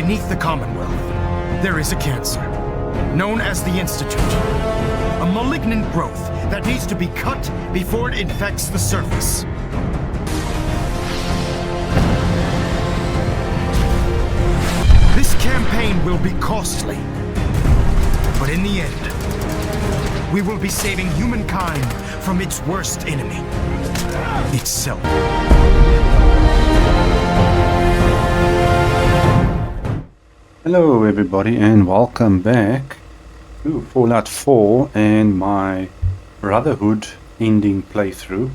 Beneath the Commonwealth, there is a cancer, known as the Institute. A malignant growth that needs to be cut before it infects the surface. This campaign will be costly, but in the end, we will be saving humankind from its worst enemy, itself. Hello everybody and welcome back to Fallout 4 and my Brotherhood ending playthrough.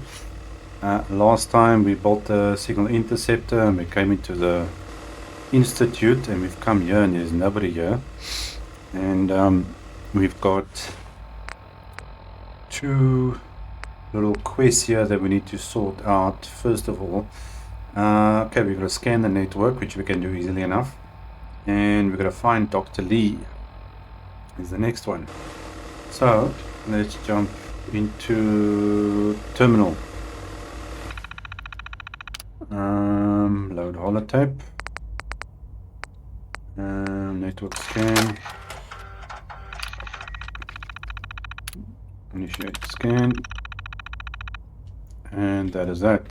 Last time we built the signal interceptor and we came into the Institute, and we've come here and there's nobody here. And we've got two little quests here that we need to sort out. First of all, okay, we've got to scan the network, which we can do easily enough. And we're going to find Dr. Lee is the next one. So let's jump into terminal. Load holotape. Network scan. Initiate scan. And that is that.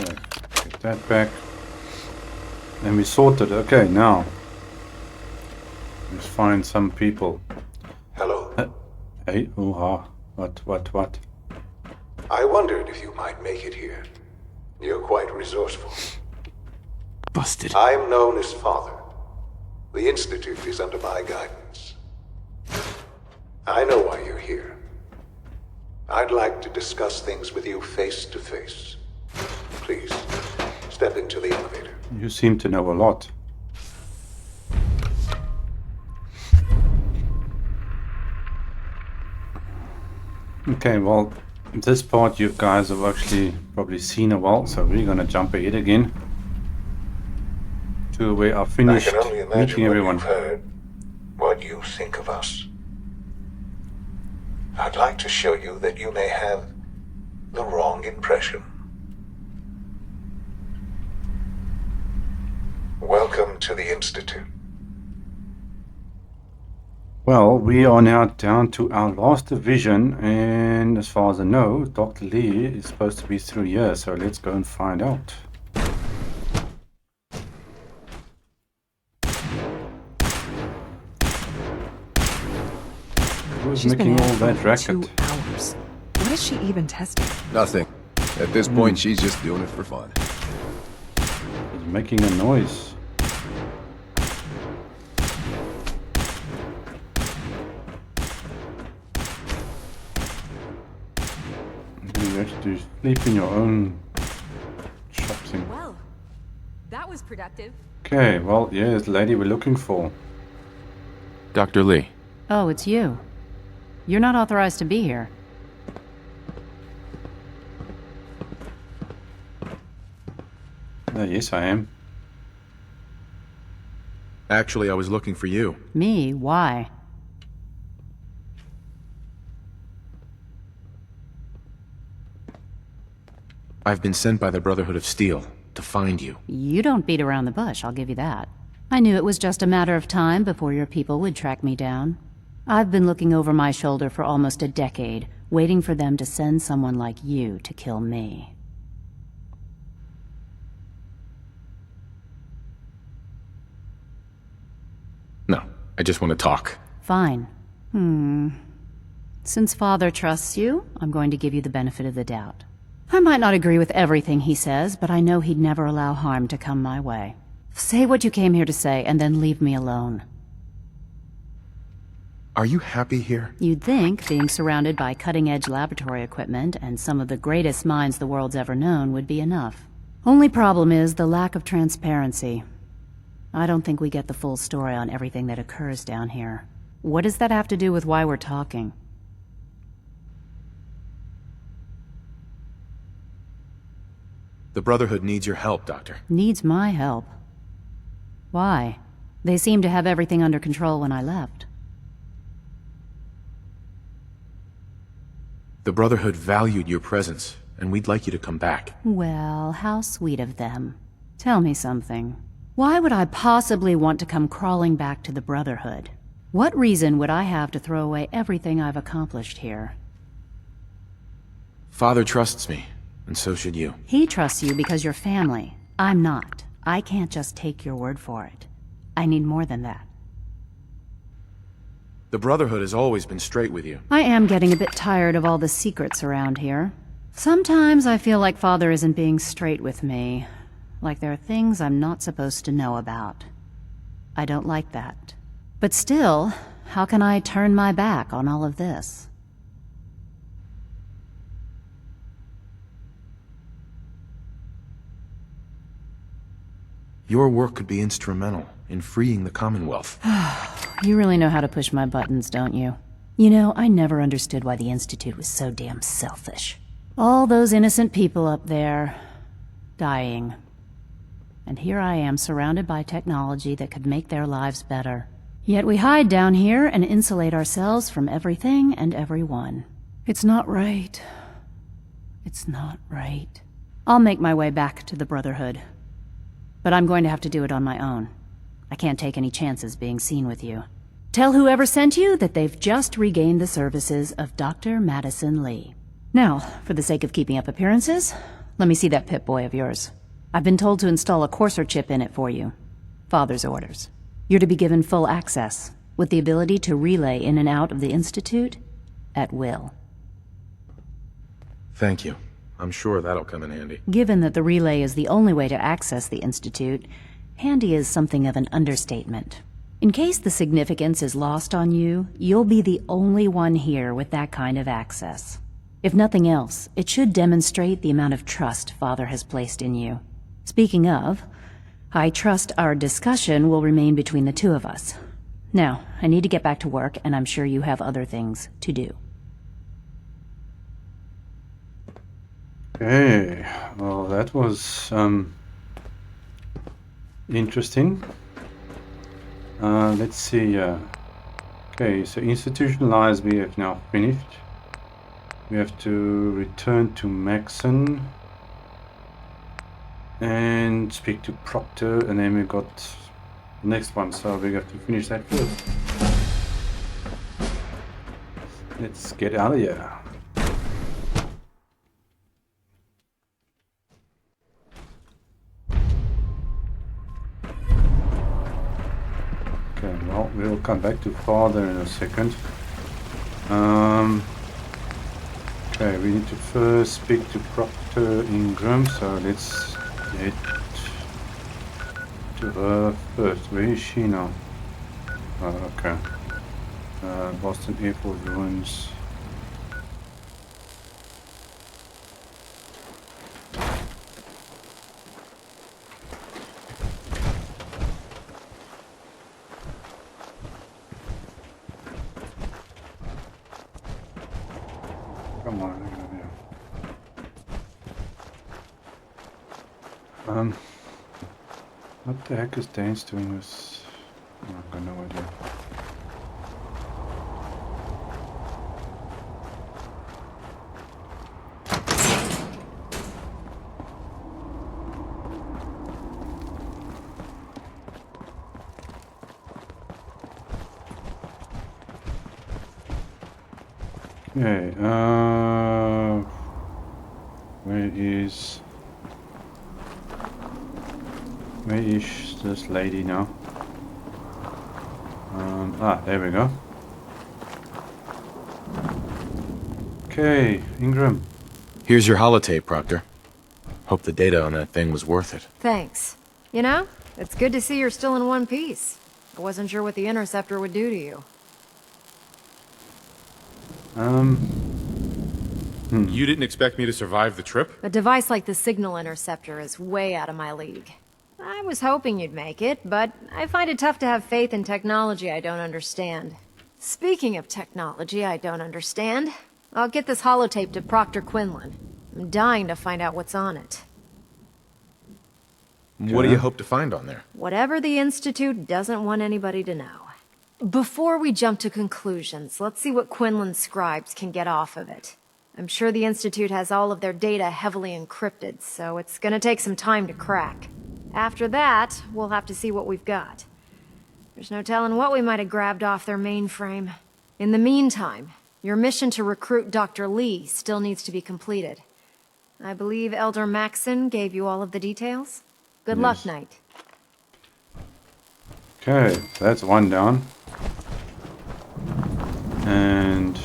Okay. That back, and we sorted. Okay, now let's find some people. Hello. Hey, what? I wondered if you might make it here. You're quite resourceful. Busted. I'm known as Father. The Institute is under my guidance. I know why you're here. I'd like to discuss things with you face to face. Please. Step into the elevator. You seem to know a lot. Okay, well, this part you guys have actually probably seen a while, so we're gonna jump ahead again to where I finished I can only imagine meeting everyone. What you've heard, what you think of us. I'd like to show you that you may have the wrong impression. Welcome to the Institute. Well, we are now down to our last division, and as far as I know, Dr. Lee is supposed to be through here, so let's go and find out. Who's making all that racket? 2 hours. What is she even testing? Nothing. At this point, she's just doing it for fun. He's making a noise. You have to sleep in your own shopping. Well, that was productive. Okay, well, yeah, it's the lady we're looking for. Dr. Lee. Oh, it's you. You're not authorized to be here. Yes, I am. Actually, I was looking for you. Me? Why? I've been sent by the Brotherhood of Steel to find you. You don't beat around the bush, I'll give you that. I knew it was just a matter of time before your people would track me down. I've been looking over my shoulder for almost a decade, waiting for them to send someone like you to kill me. No, I just want to talk. Fine. Since Father trusts you, I'm going to give you the benefit of the doubt. I might not agree with everything he says, but I know he'd never allow harm to come my way. Say what you came here to say, and then leave me alone. Are you happy here? You'd think being surrounded by cutting-edge laboratory equipment and some of the greatest minds the world's ever known would be enough. Only problem is the lack of transparency. I don't think we get the full story on everything that occurs down here. What does that have to do with why we're talking? The Brotherhood needs your help, Doctor. Needs my help? Why? They seemed to have everything under control when I left. The Brotherhood valued your presence and we'd like you to come back. Well, how sweet of them. Tell me something. Why would I possibly want to come crawling back to the Brotherhood? What reason would I have to throw away everything I've accomplished here? Father trusts me, and so should you. He trusts you because you're family. I'm not. I can't just take your word for it. I need more than that. The Brotherhood has always been straight with you. I am getting a bit tired of all the secrets around here. Sometimes I feel like Father isn't being straight with me. Like there are things I'm not supposed to know about. I don't like that. But still, how can I turn my back on all of this? Your work could be instrumental in freeing the Commonwealth. You really know how to push my buttons, don't you? You know, I never understood why the Institute was so damn selfish. All those innocent people up there, dying. And here I am surrounded by technology that could make their lives better. Yet we hide down here and insulate ourselves from everything and everyone. It's not right. It's not right. I'll make my way back to the Brotherhood. But I'm going to have to do it on my own. I can't take any chances being seen with you. Tell whoever sent you that they've just regained the services of Dr. Madison Lee. Now, for the sake of keeping up appearances, let me see that Pip-Boy of yours. I've been told to install a courser chip in it for you. Father's orders. You're to be given full access, with the ability to relay in and out of the Institute at will. Thank you. I'm sure that'll come in handy. Given that the relay is the only way to access the Institute, handy is something of an understatement. In case the significance is lost on you, you'll be the only one here with that kind of access. If nothing else, it should demonstrate the amount of trust Father has placed in you. Speaking of, I trust our discussion will remain between the two of us. Now, I need to get back to work, and I'm sure you have other things to do. Okay, well that was interesting. Let's see. Okay, so institutionalized we have now finished. We have to return to Maxon and speak to Proctor, and then we got the next one, so we have to finish that first. Let's get out of here. Okay, well, we'll come back to Father in a second. Okay, we need to first speak to Proctor Ingram, so let's get to her first. Where is she now? Oh, okay. Boston Airport ruins. Come on, look at here. What the heck is Dance doing with? Oh, I've got no idea. Okay, where is this lady now? There we go. Okay, Ingram. Here's your holotape, Proctor. Hope the data on that thing was worth it. Thanks. You know, it's good to see you're still in one piece. I wasn't sure what the interceptor would do to you. You didn't expect me to survive the trip? A device like the signal interceptor is way out of my league. I was hoping you'd make it, but I find it tough to have faith in technology I don't understand. Speaking of technology I don't understand, I'll get this holotape to Proctor Quinlan. I'm dying to find out what's on it. What do you hope to find on there? Whatever the Institute doesn't want anybody to know. Before we jump to conclusions, let's see what Quinlan's scribes can get off of it. I'm sure the Institute has all of their data heavily encrypted, so it's gonna take some time to crack. After that, we'll have to see what we've got. There's no telling what we might have grabbed off their mainframe. In the meantime, your mission to recruit Dr. Lee still needs to be completed. I believe Elder Maxon gave you all of the details? Good luck, Yes. Knight. Okay, that's one down. And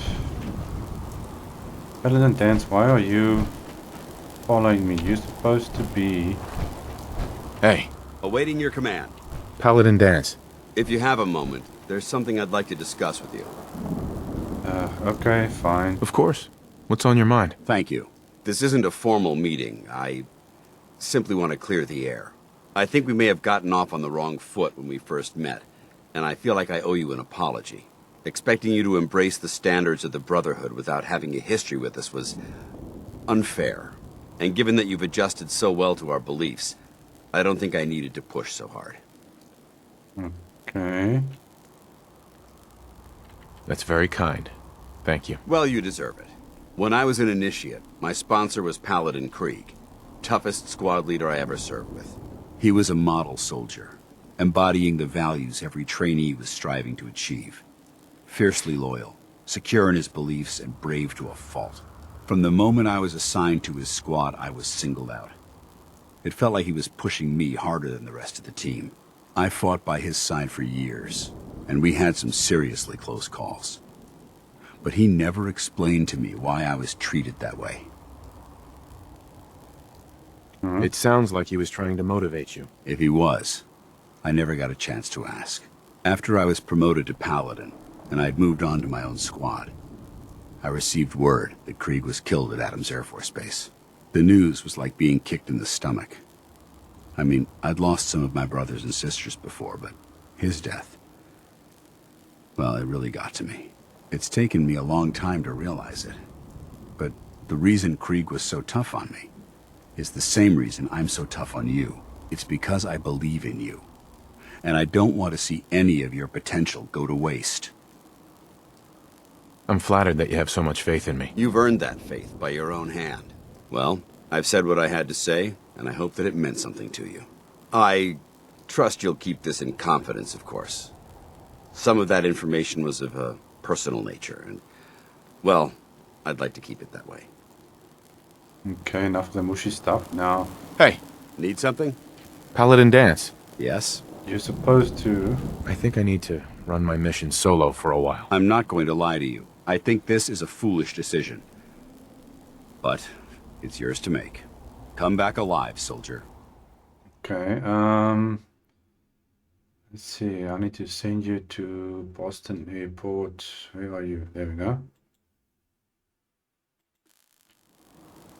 Paladin Dance, why are you following me? You're supposed to be... Hey, Awaiting your command. Paladin Dance. If you have a moment, there's something I'd like to discuss with you. Okay, fine. Of course. What's on your mind? Thank you. This isn't a formal meeting. I simply want to clear the air. I think we may have gotten off on the wrong foot when we first met, and I feel like I owe you an apology. Expecting you to embrace the standards of the Brotherhood without having a history with us was unfair. And given that you've adjusted so well to our beliefs, I don't think I needed to push so hard. Okay. That's very kind. Thank you. Well, you deserve it. When I was an initiate, my sponsor was Paladin Krieg, toughest squad leader I ever served with. He was a model soldier, embodying the values every trainee was striving to achieve. Fiercely loyal, secure in his beliefs, and brave to a fault. From the moment I was assigned to his squad, I was singled out. It felt like he was pushing me harder than the rest of the team. I fought by his side for years, and we had some seriously close calls. But he never explained to me why I was treated that way. It sounds like he was trying to motivate you. If he was, I never got a chance to ask. After I was promoted to Paladin, and I'd moved on to my own squad, I received word that Krieg was killed at Adams Air Force Base. The news was like being kicked in the stomach. I mean, I'd lost some of my brothers and sisters before, but his death, well, it really got to me. It's taken me a long time to realize it. But the reason Krieg was so tough on me is the same reason I'm so tough on you. It's because I believe in you. And I don't want to see any of your potential go to waste. I'm flattered that you have so much faith in me. You've earned that faith by your own hand. Well, I've said what I had to say, and I hope that it meant something to you. I trust you'll keep this in confidence, of course. Some of that information was of a personal nature, and, well, I'd like to keep it that way. Okay, enough of the mushy stuff. Now, Hey, Need something? Paladin Dance. Yes? you're supposed to... I think I need to run my mission solo for a while. I'm not going to lie to you. I think this is a foolish decision. But it's yours to make. Come back alive, soldier. Okay, let's see, I need to send you to Boston Airport. Where are you? There we go.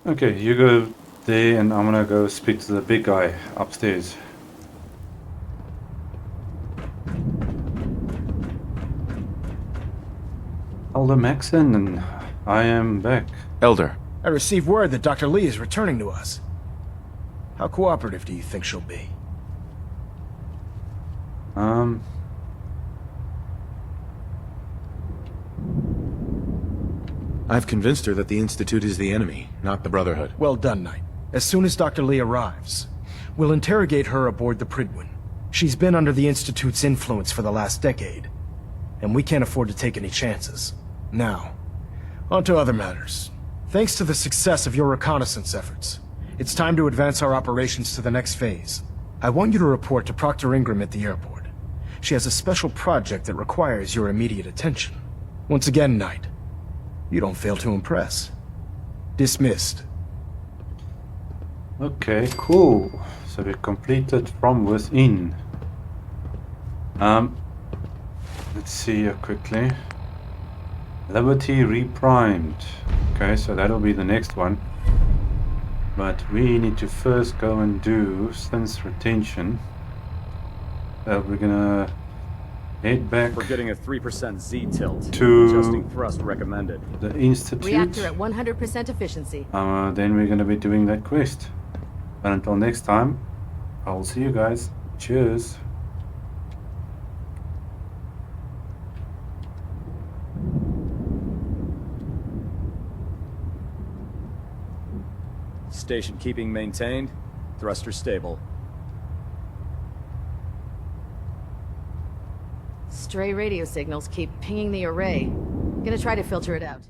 Okay, you go there and I'm gonna go speak to the big guy upstairs. Elder Maxon, and I am back. Elder, I received word that Dr. Lee is returning to us. How cooperative do you think she'll be? I've convinced her that the Institute is the enemy, not the Brotherhood. Well done, Knight. As soon as Dr. Lee arrives, we'll interrogate her aboard the Pridwin. She's been under the Institute's influence for the last decade, and we can't afford to take any chances. Now, on to other matters. Thanks to the success of your reconnaissance efforts, it's time to advance our operations to the next phase. I want you to report to Proctor Ingram at the airport. She has a special project that requires your immediate attention. Once again, Knight, you don't fail to impress. Dismissed. Okay, cool. So we completed from within. Let's see here quickly. Liberty reprimed. Okay, so that'll be the next one. But we need to first go and do sense retention. So we're gonna head back We're getting a 3% Z tilt. To- Adjusting thrust recommended. the Institute. Reactor at 100% efficiency. Then we're gonna be doing that quest. But until next time, I'll see you guys. Cheers. Station keeping maintained. Thruster stable. Stray radio signals keep pinging the array. Gonna try to filter it out.